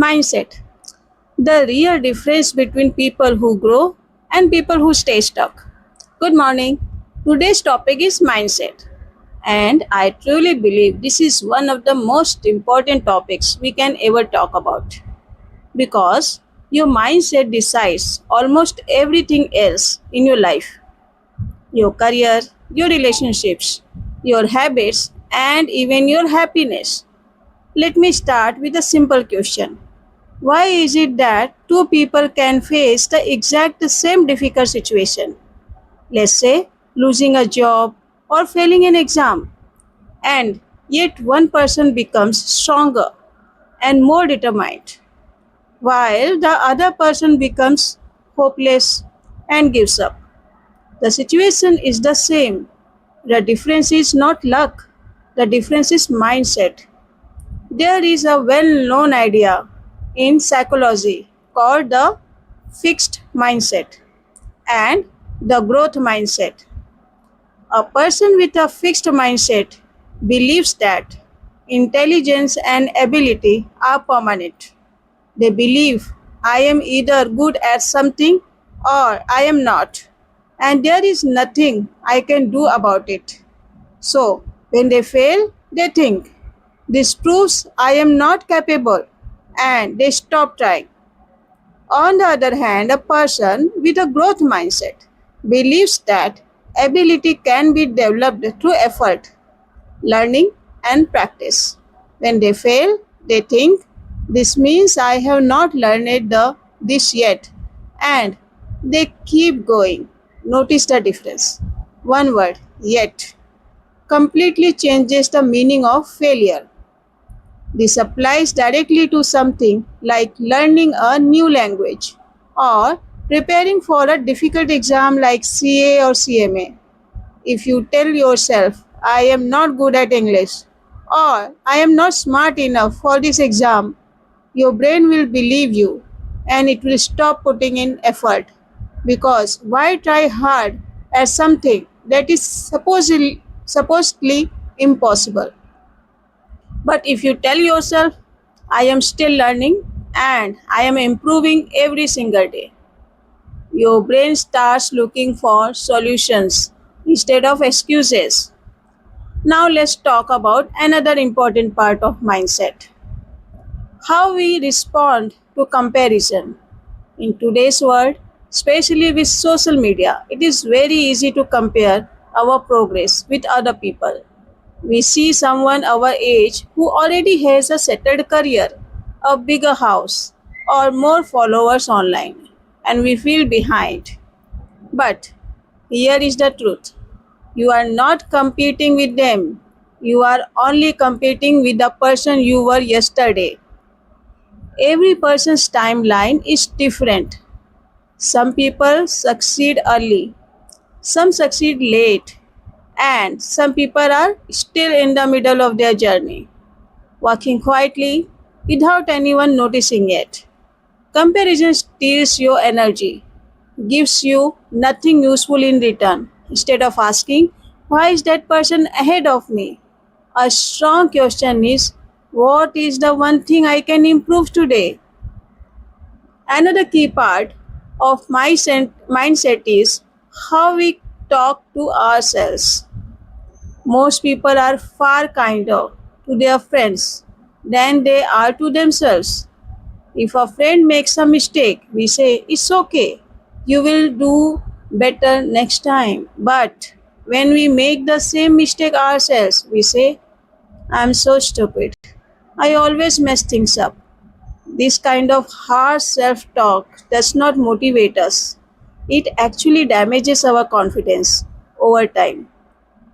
Mindset. The real difference between people who grow and people who stay stuck. Good morning. Today's topic is mindset. And I truly believe this is one of the most important topics we can ever talk about. Because your mindset decides almost everything else in your life: your career, your relationships, your habits, and even your happiness. Let me start with a simple question. Why is it that two people can face the exact same difficult situation? Let's say losing a job or failing an exam, and yet one person becomes stronger and more determined, while the other person becomes hopeless and gives up. The situation is the same. The difference is not luck, the difference is mindset. There is a well known idea in psychology called the fixed mindset and the growth mindset. A person with a fixed mindset believes that intelligence and ability are permanent. They believe I am either good at something or I am not, and there is nothing I can do about it. So, when they fail, they think, this proves I am not capable, and they stop trying. On the other hand, a person with a growth mindset believes that ability can be developed through effort, learning, and practice. When they fail, they think, this means I have not learned this yet, and they keep going. Notice the difference. One word, yet, completely changes the meaning of failure. This applies directly to something like learning a new language or preparing for a difficult exam like CA or CMA. If you tell yourself, I am not good at English or I am not smart enough for this exam, your brain will believe you and it will stop putting in effort. Because why try hard at something that is supposedly impossible? But if you tell yourself, I am still learning and I am improving every single day, your brain starts looking for solutions instead of excuses. Now let's talk about another important part of mindset: how we respond to comparison. In today's world, especially with social media, it is very easy to compare our progress with other people. We see someone our age who already has a settled career, a bigger house, or more followers online, and we feel behind. But here is the truth: you are not competing with them, you are only competing with the person you were yesterday. Every person's timeline is different. Some people succeed early, some succeed late, and some people are still in the middle of their journey, walking quietly without anyone noticing it. Comparison steals your energy, gives you nothing useful in return. Instead of asking, why is that person ahead of me? A strong question is, what is the one thing I can improve today? Another key part of my mindset is how we talk to ourselves. Most people are far kinder to their friends than they are to themselves. If a friend makes a mistake, we say, it's okay, you will do better next time. But when we make the same mistake ourselves, we say, I'm so stupid, I always mess things up. This kind of harsh self talk does not motivate us, it actually damages our confidence over time.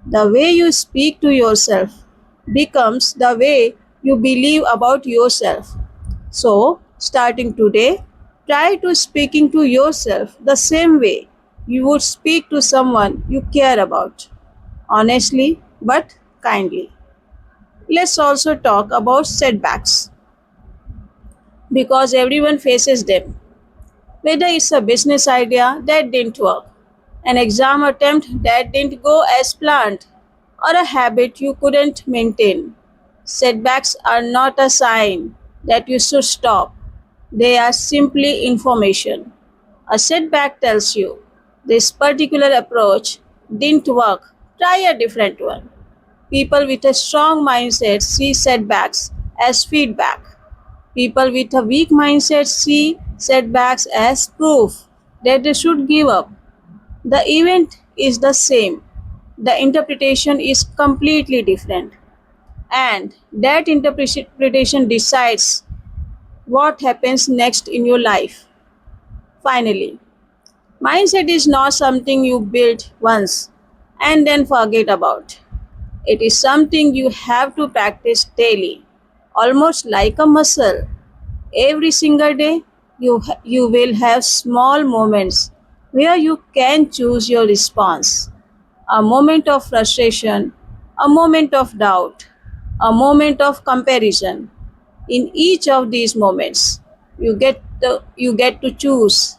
The way you speak to yourself becomes the way you believe about yourself. So, starting today, try to speaking to yourself the same way you would speak to someone you care about. Honestly, but kindly. Let's also talk about setbacks because everyone faces them. Whether it's a business idea that didn't work, an exam attempt that didn't go as planned, or a habit you couldn't maintain. Setbacks are not a sign that you should stop. They are simply information. A setback tells you this particular approach didn't work, try a different one. People with a strong mindset see setbacks as feedback. People with a weak mindset see setbacks as proof that they should give up. The event is the same, the interpretation is completely different, and that interpretation decides what happens next in your life. Finally, mindset is not something you build once and then forget about. It is something you have to practice daily, almost like a muscle. Every single day, you will have small moments where you can choose your response. A moment of frustration, a moment of doubt, a moment of comparison. In each of these moments, you get to choose.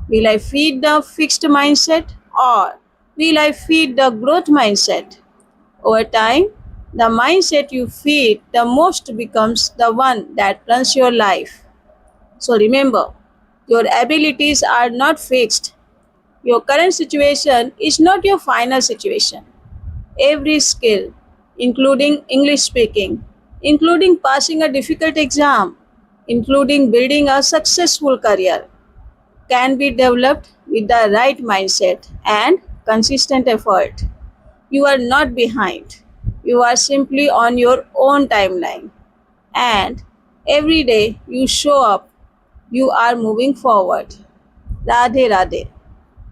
Will I feed the fixed mindset or will I feed the growth mindset? Over time, the mindset you feed the most becomes the one that runs your life. So remember, your abilities are not fixed. Your current situation is not your final situation. Every skill, including English speaking, including passing a difficult exam, including building a successful career, can be developed with the right mindset and consistent effort. You are not behind. You are simply on your own timeline. And every day you show up, you are moving forward. Radhe Radhe.